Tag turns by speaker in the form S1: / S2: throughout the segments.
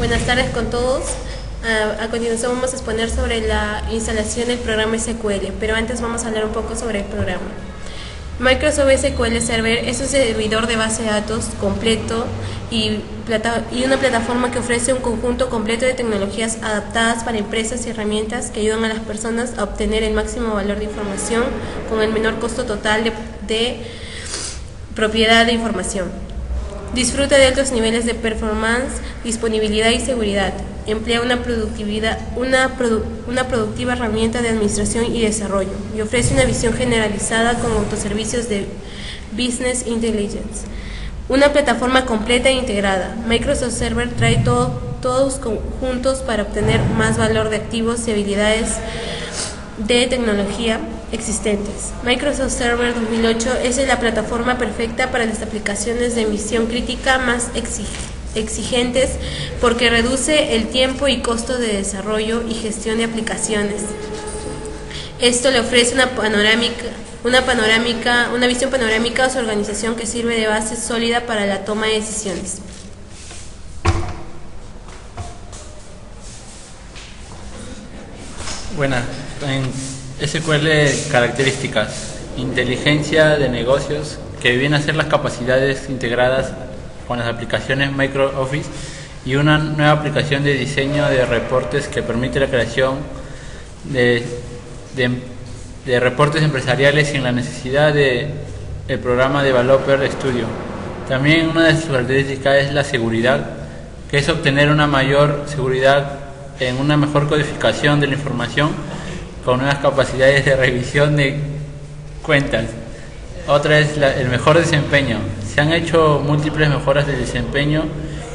S1: Buenas tardes con todos. A continuación vamos a exponer sobre la instalación del programa SQL, pero antes vamos a hablar un poco sobre el programa. Microsoft SQL Server es un servidor de base de datos completo y una plataforma que ofrece un conjunto completo de tecnologías adaptadas para empresas y herramientas que ayudan a las personas a obtener el máximo valor de información con el menor costo total de propiedad de información. Disfruta de altos niveles de performance, disponibilidad y seguridad. Emplea una productiva herramienta de administración y desarrollo y ofrece una visión generalizada con autoservicios de Business Intelligence. Una plataforma completa e integrada. Microsoft Server trae todos conjuntos para obtener más valor de activos y habilidades de tecnología existentes. Microsoft Server 2008 es la plataforma perfecta para las aplicaciones de misión crítica más exigentes porque reduce el tiempo y costo de desarrollo y gestión de aplicaciones. Esto le ofrece una visión panorámica a su organización que sirve de base sólida para la toma de decisiones.
S2: Buenas. En SQL, características: inteligencia de negocios, que viene a ser las capacidades integradas con las aplicaciones Microsoft y una nueva aplicación de diseño de reportes que permite la creación de reportes empresariales sin la necesidad del programa Developer Studio. También una de sus características es la seguridad, que es obtener una mayor seguridad en una mejor codificación de la información con nuevas capacidades de revisión de cuentas. Otra es el mejor desempeño. Se han hecho múltiples mejoras de desempeño,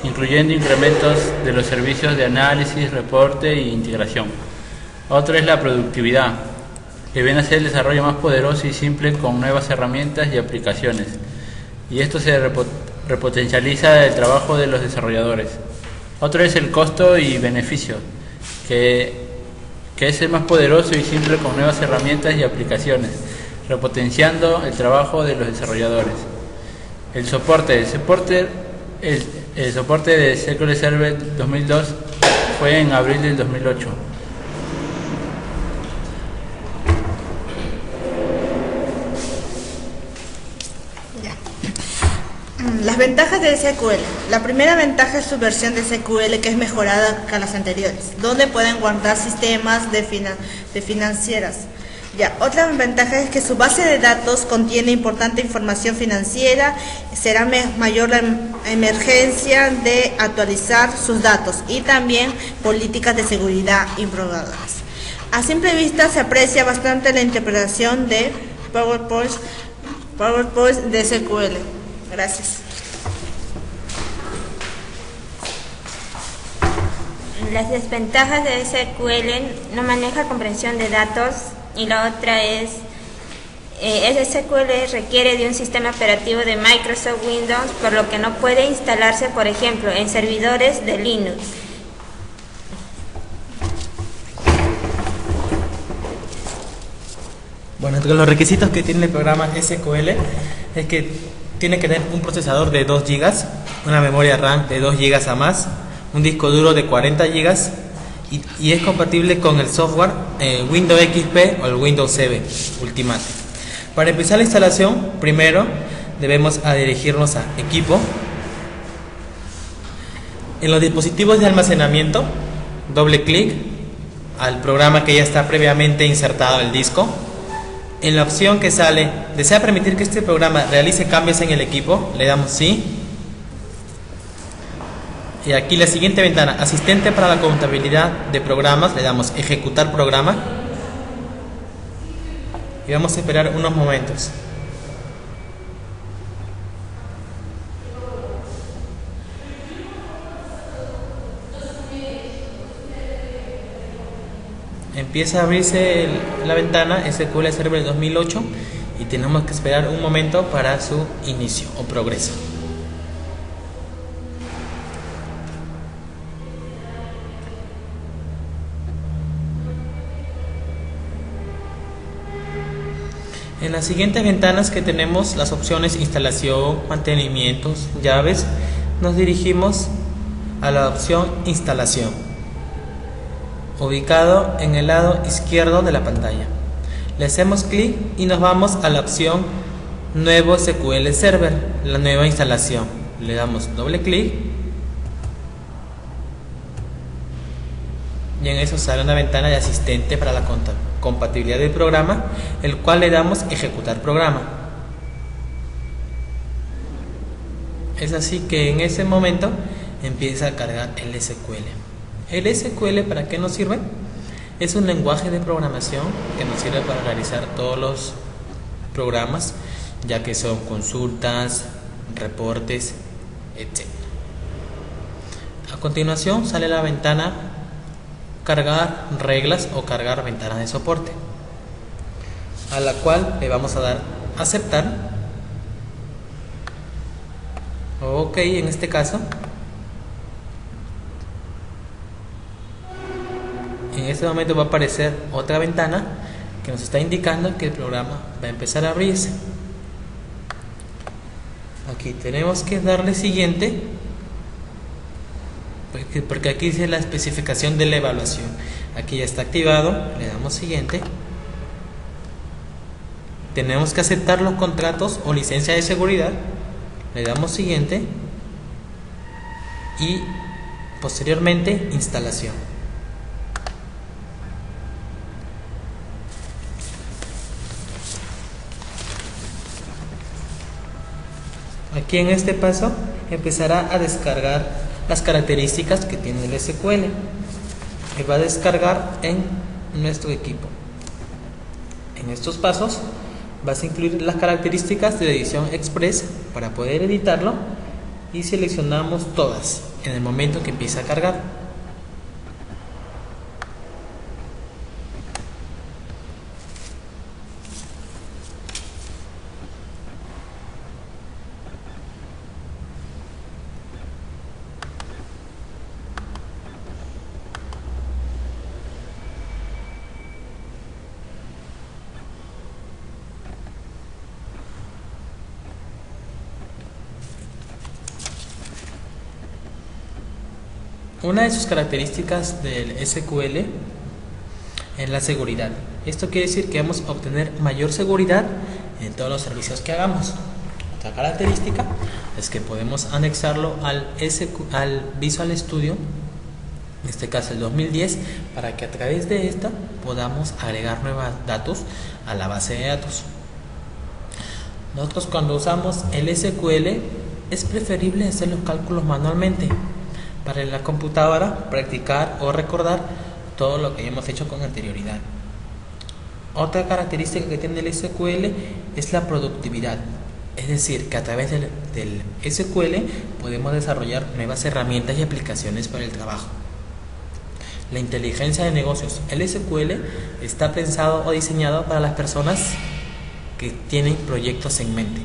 S2: incluyendo incrementos de los servicios de análisis, reporte e integración. Otra es la productividad, que viene a ser el desarrollo más poderoso y simple con nuevas herramientas y aplicaciones. Y esto se repotencializa el trabajo de los desarrolladores. Otro es el costo y beneficio, que es el más poderoso y simple con nuevas herramientas y aplicaciones, repotenciando el trabajo de los desarrolladores. El soporte de SQL Server 2002 fue en abril del 2008.
S3: Las ventajas de SQL. La primera ventaja es su versión de SQL, que es mejorada que las anteriores, donde pueden guardar sistemas de financieras. Otra ventaja es que su base de datos contiene importante información financiera, será mayor la emergencia de actualizar sus datos y también políticas de seguridad improbadas. A simple vista se aprecia bastante la interpretación de PowerPoint de SQL. Gracias.
S4: Las desventajas de SQL: no maneja comprensión de datos, y la otra es SQL requiere de un sistema operativo de Microsoft Windows, por lo que no puede instalarse, por ejemplo, en servidores de Linux.
S5: Bueno, entre los requisitos que tiene el programa SQL es que tiene que tener un procesador de 2 GB, una memoria RAM de 2 GB a más, un disco duro de 40 GB y es compatible con el software Windows XP o el Windows 7 Ultimate. Para empezar la instalación, primero debemos dirigirnos a Equipo. En los dispositivos de almacenamiento, doble clic al programa que ya está previamente insertado en el disco. En la opción que sale, ¿desea permitir que este programa realice cambios en el equipo? Le damos sí. Y aquí la siguiente ventana, asistente para la contabilidad de programas, le damos ejecutar programa. Y vamos a esperar unos momentos. Empieza a abrirse la ventana SQL Server 2008 y tenemos que esperar un momento para su inicio o progreso. En las siguientes ventanas que tenemos las opciones instalación, mantenimientos, llaves, nos dirigimos a la opción Instalación, ubicado en el lado izquierdo de la pantalla. Le hacemos clic y nos vamos a la opción Nuevo SQL Server, la nueva instalación. Le damos doble clic y en eso sale una ventana de asistente para la compatibilidad del programa, el cual le damos Ejecutar programa. Es así que en ese momento empieza a cargar el SQL. ¿El SQL para qué nos sirve? Es un lenguaje de programación que nos sirve para realizar todos los programas, ya que son consultas, reportes, etc. A continuación sale la ventana Cargar reglas o cargar ventanas de soporte, a la cual le vamos a dar Aceptar. Ok, en este caso, en este momento va a aparecer otra ventana que nos está indicando que el programa va a empezar a abrirse. Aquí tenemos que darle siguiente, porque aquí dice la especificación de la evaluación. Aquí ya está activado, le damos siguiente. Tenemos que aceptar los contratos o licencia de seguridad, le damos siguiente y posteriormente instalación. Aquí en este paso empezará a descargar las características que tiene el SQL y va a descargar en nuestro equipo. En estos pasos vas a incluir las características de edición express para poder editarlo y seleccionamos todas en el momento que empiece a cargar. Una de sus características del SQL es la seguridad. Esto quiere decir que vamos a obtener mayor seguridad en todos los servicios que hagamos. Otra característica es que podemos anexarlo al Visual Studio, en este caso el 2010, para que a través de esta podamos agregar nuevos datos a la base de datos. Nosotros cuando usamos el SQL es preferible hacer los cálculos manualmente, para en la computadora practicar o recordar todo lo que hemos hecho con anterioridad. Otra característica que tiene el SQL es la productividad, es decir, que a través del SQL podemos desarrollar nuevas herramientas y aplicaciones para el trabajo. La inteligencia de negocios. El SQL está pensado o diseñado para las personas que tienen proyectos en mente,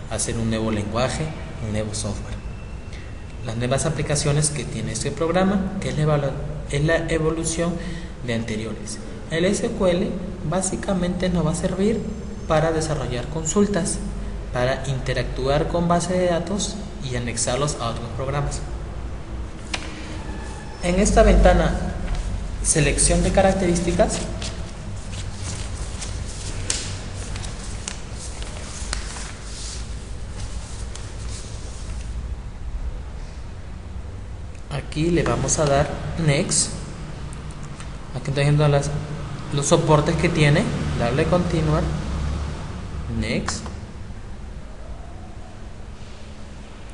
S5: hacer un nuevo lenguaje, un nuevo software. Las nuevas aplicaciones que tiene este programa, que es la evolución de anteriores. El SQL básicamente nos va a servir para desarrollar consultas, para interactuar con base de datos y anexarlos a otros programas. En esta ventana, selección de características, aquí le vamos a dar Next. Aquí estoy viendo los soportes que tiene, darle continuar, Next.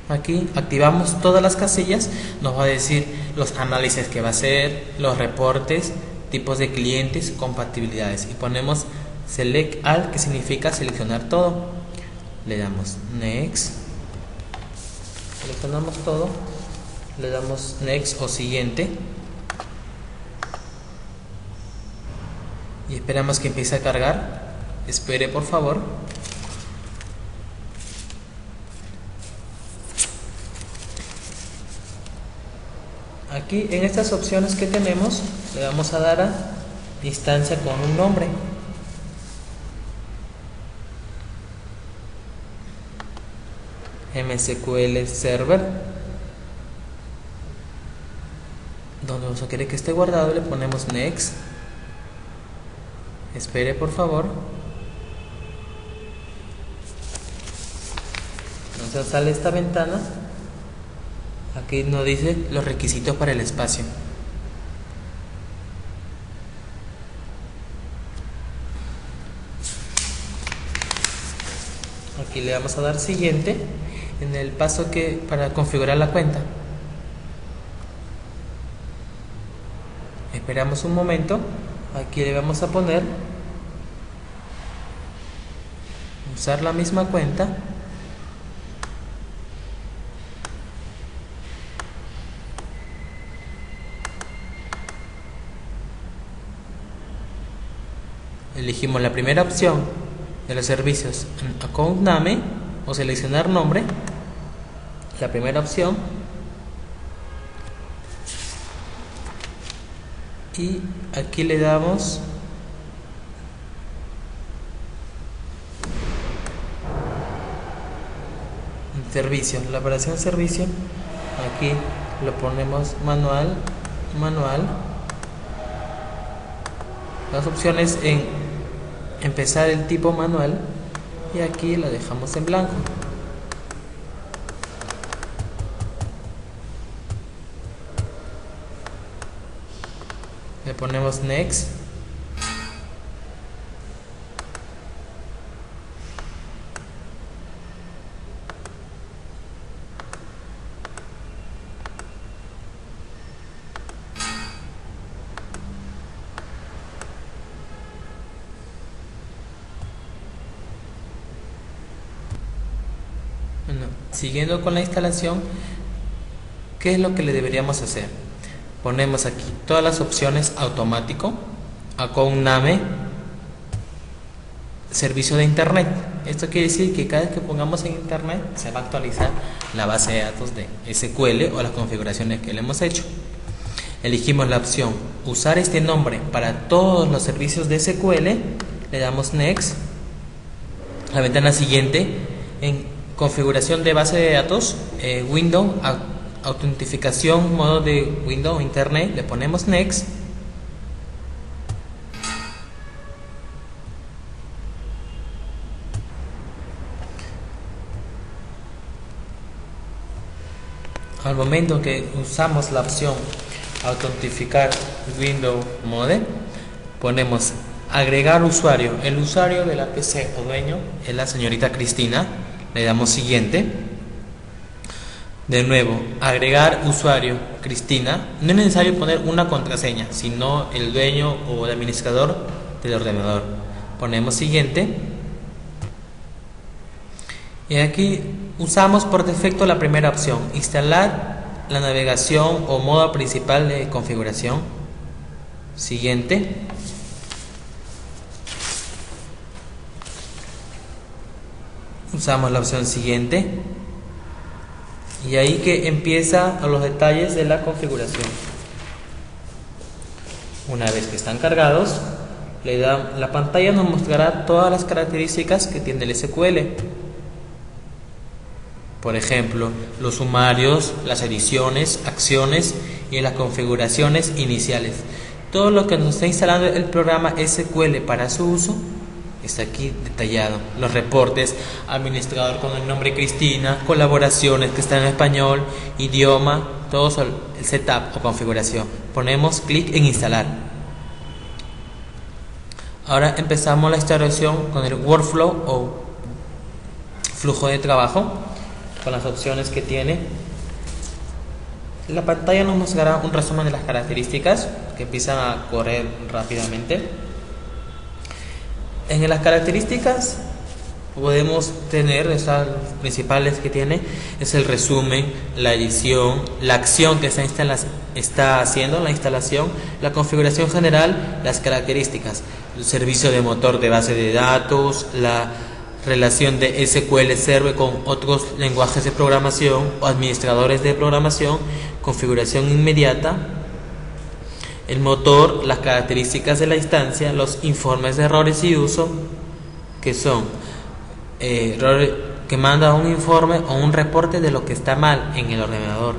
S5: Aquí activamos todas las casillas, nos va a decir los análisis que va a hacer, los reportes, tipos de clientes, compatibilidades, y ponemos Select All, que significa seleccionar todo. Le damos Next, seleccionamos todo, le damos Next o siguiente y esperamos que empiece a cargar. Espere, por favor. Aquí en estas opciones que tenemos le vamos a dar a instancia con un nombre. MSQL Server. Donde vamos a querer que esté guardado le ponemos Next. Espere por favor. Entonces sale esta ventana. Aquí nos dice los requisitos para el espacio. Aquí le vamos a dar siguiente en el paso que para configurar la cuenta. Esperamos un momento. Aquí le vamos a poner usar la misma cuenta. Elegimos la primera opción de los servicios Account Name o seleccionar nombre. La primera opción. Y aquí le damos servicio, la operación servicio. Aquí lo ponemos manual. Las opciones en empezar el tipo manual y aquí la dejamos en blanco. Le ponemos Next. Bueno, siguiendo con la instalación, ¿qué es lo que le deberíamos hacer? Ponemos aquí todas las opciones automático, Account Name, servicio de internet. Esto quiere decir que cada vez que pongamos en internet se va a actualizar la base de datos de SQL o las configuraciones que le hemos hecho. Elegimos la opción usar este nombre para todos los servicios de SQL, le damos Next. La ventana siguiente en configuración de base de datos, Windows, autentificación, modo de Windows, Internet, le ponemos Next. Al momento que usamos la opción autentificar Windows Mode, ponemos agregar usuario. El usuario de la PC o dueño es la señorita Cristina. Le damos siguiente. De nuevo, agregar usuario Cristina. No es necesario poner una contraseña, sino el dueño o el administrador del ordenador. Ponemos siguiente. Y aquí usamos por defecto la primera opción, instalar la navegación o modo principal de configuración. Siguiente. Usamos la opción siguiente. Y ahí que empieza los detalles de la configuración. Una vez que están cargados, la pantalla nos mostrará todas las características que tiene el SQL. Por ejemplo, los sumarios, las ediciones, acciones y las configuraciones iniciales. Todo lo que nos está instalando el programa SQL para su uso está aquí detallado. Los reportes, administrador con el nombre Cristina, colaboraciones que están en español, idioma, todo el setup o configuración. Ponemos clic en instalar. Ahora empezamos la instalación con el workflow o flujo de trabajo, con las opciones que tiene. La pantalla nos mostrará un resumen de las características que empiezan a correr rápidamente. En las características podemos tener esas principales que tiene, es el resumen, la edición, la acción que está haciendo la instalación, la configuración general, las características, el servicio de motor de base de datos, la relación de SQL Server con otros lenguajes de programación o administradores de programación, configuración inmediata, el motor, las características de la instancia, los informes de errores y uso, que son errores que manda un informe o un reporte de lo que está mal en el ordenador.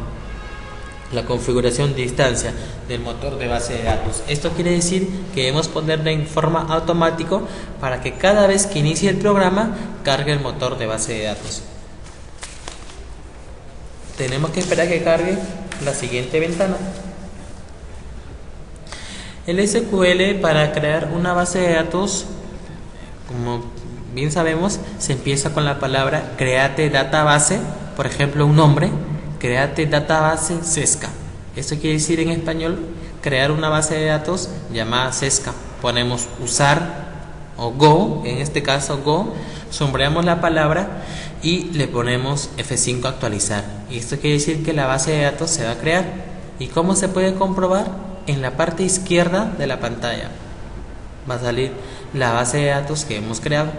S5: la configuración de instancia del motor de base de datos. Esto quiere decir que debemos ponerle en forma automática para que cada vez que inicie el programa cargue el motor de base de datos. Tenemos que esperar que cargue la siguiente ventana. El SQL, para crear una base de datos, como bien sabemos, se empieza con la palabra create database, por ejemplo un nombre, create database Sesca. Esto quiere decir en español crear una base de datos llamada Sesca. Ponemos usar o go, en este caso go, sombreamos la palabra y le ponemos F5 actualizar. Y esto quiere decir que la base de datos se va a crear. ¿Y cómo se puede comprobar? En la parte izquierda de la pantalla va a salir la base de datos que hemos creado.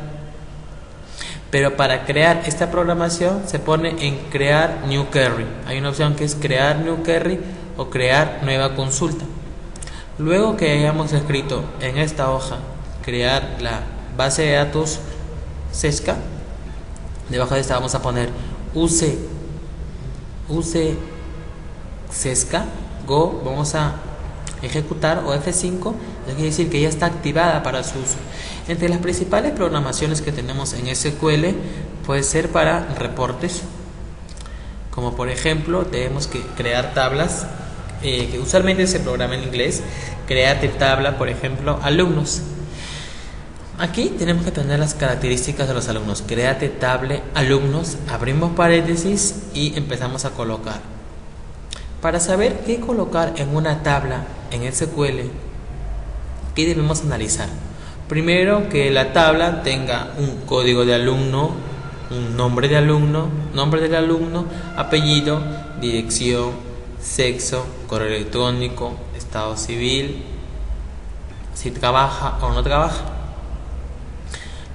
S5: Pero para crear esta programación se pone en crear new query. Hay una opción que es crear new query o crear nueva consulta. Luego que hayamos escrito en esta hoja crear la base de datos Sesca, debajo de esta vamos a poner use Sesca go, vamos a ejecutar o F5, eso quiere decir que ya está activada para su uso. Entre las principales programaciones que tenemos en SQL puede ser para reportes, como por ejemplo tenemos que crear tablas, que usualmente se programa en inglés, create tabla, por ejemplo, alumnos. Aquí tenemos que tener las características de los alumnos. Create table alumnos, abrimos paréntesis y empezamos a colocar. Para saber qué colocar en una tabla en SQL, ¿qué debemos analizar? Primero, que la tabla tenga un código de alumno, un nombre del alumno, apellido, dirección, sexo, correo electrónico, estado civil, si trabaja o no trabaja.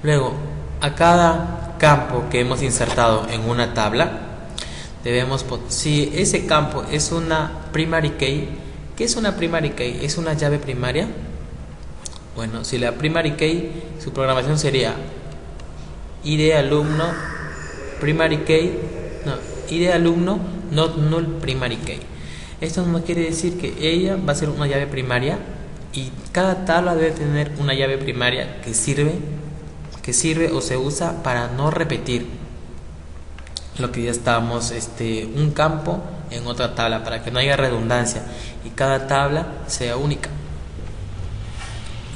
S5: Luego, a cada campo que hemos insertado en una tabla, si ese campo es una primary key, ¿qué es una primary key? ¿Es una llave primaria? Bueno, si la primary key, su programación sería id alumno, primary key, id alumno, not null primary key. Esto no quiere decir que ella va a ser una llave primaria y cada tabla debe tener una llave primaria que sirve o se usa para no repetir lo que ya estábamos, un campo en otra tabla, para que no haya redundancia y cada tabla sea única.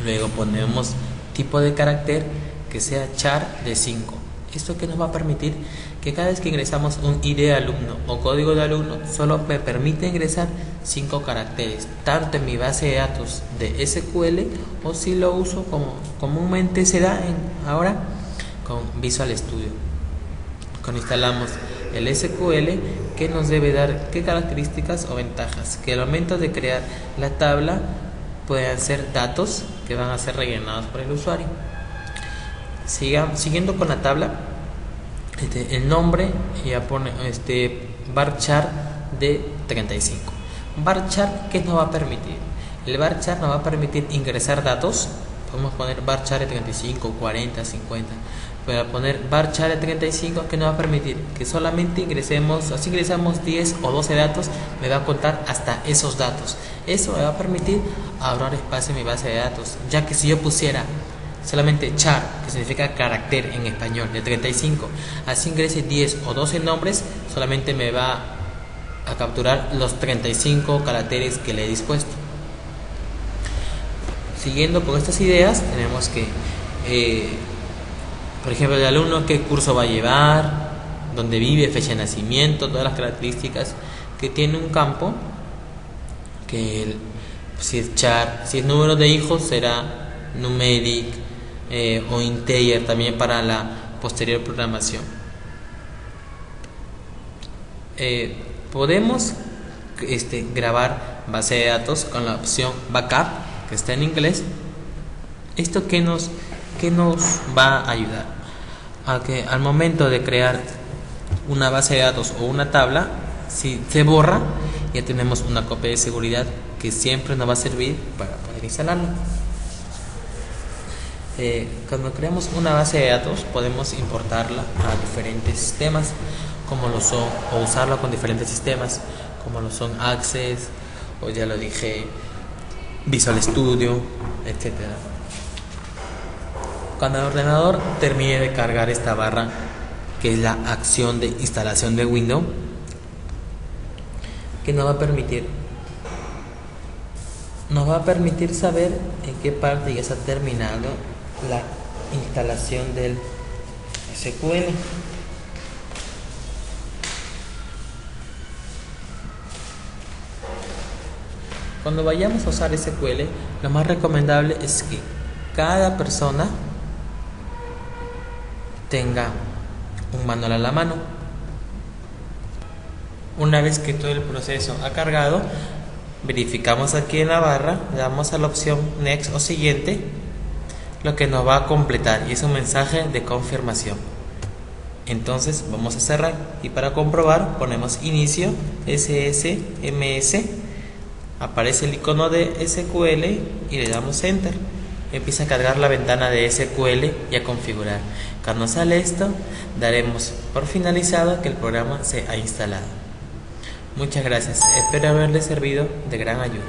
S5: Luego ponemos tipo de carácter que sea char de 5. Esto que nos va a permitir que cada vez que ingresamos un ID alumno o código de alumno, solo me permite ingresar 5 caracteres, tanto en mi base de datos de SQL o si lo uso como comúnmente se da ahora con Visual Studio. Cuando instalamos el SQL, ¿qué nos debe dar? ¿Qué características o ventajas? Que al momento de crear la tabla puedan ser datos que van a ser rellenados por el usuario. Siguiendo con la tabla, el nombre ya pone varchar de 35. Varchar, ¿qué nos va a permitir? El varchar nos va a permitir ingresar datos. Podemos poner varchar de 35, 40, 50. Para poner varchar de 35, ¿qué nos va a permitir? Que solamente ingresemos 10 o 12 datos, me va a contar hasta esos datos. Eso me va a permitir ahorrar espacio en mi base de datos, ya que si yo pusiera solamente char, que significa carácter en español, de 35, así ingrese 10 o 12 nombres, solamente me va a capturar los 35 caracteres que le he dispuesto. Siguiendo con estas ideas, tenemos que, por ejemplo, el alumno qué curso va a llevar, dónde vive, fecha de nacimiento, todas las características que tiene un campo, que si es char, si es número de hijos será numeric, o integer también para la posterior programación. Podemos grabar base de datos con la opción backup, que está en inglés. ¿Esto qué nos va a ayudar? A que al momento de crear una base de datos o una tabla, si se borra, ya tenemos una copia de seguridad que siempre nos va a servir para poder instalarlo. Cuando creamos una base de datos, podemos importarla a diferentes sistemas, como lo son, o usarla con diferentes sistemas. como lo son Access, o ya lo dije, Visual Studio, etcétera. Cuando el ordenador termine de cargar esta barra, que es la acción de instalación de Windows, que nos va a permitir saber en qué parte ya está terminado la instalación del SQL. Cuando vayamos a usar SQL, lo más recomendable es que cada persona tenga un manual a la mano. Una vez que todo el proceso ha cargado, verificamos aquí en la barra, le damos a la opción Next o Siguiente, lo que nos va a completar, y es un mensaje de confirmación. Entonces vamos a cerrar, y para comprobar ponemos Inicio, SSMS, aparece el icono de SQL y le damos Enter. Empieza a cargar la ventana de SQL y a configurar. Cuando sale esto, daremos por finalizado que el programa se ha instalado. Muchas gracias, espero haberles servido de gran ayuda.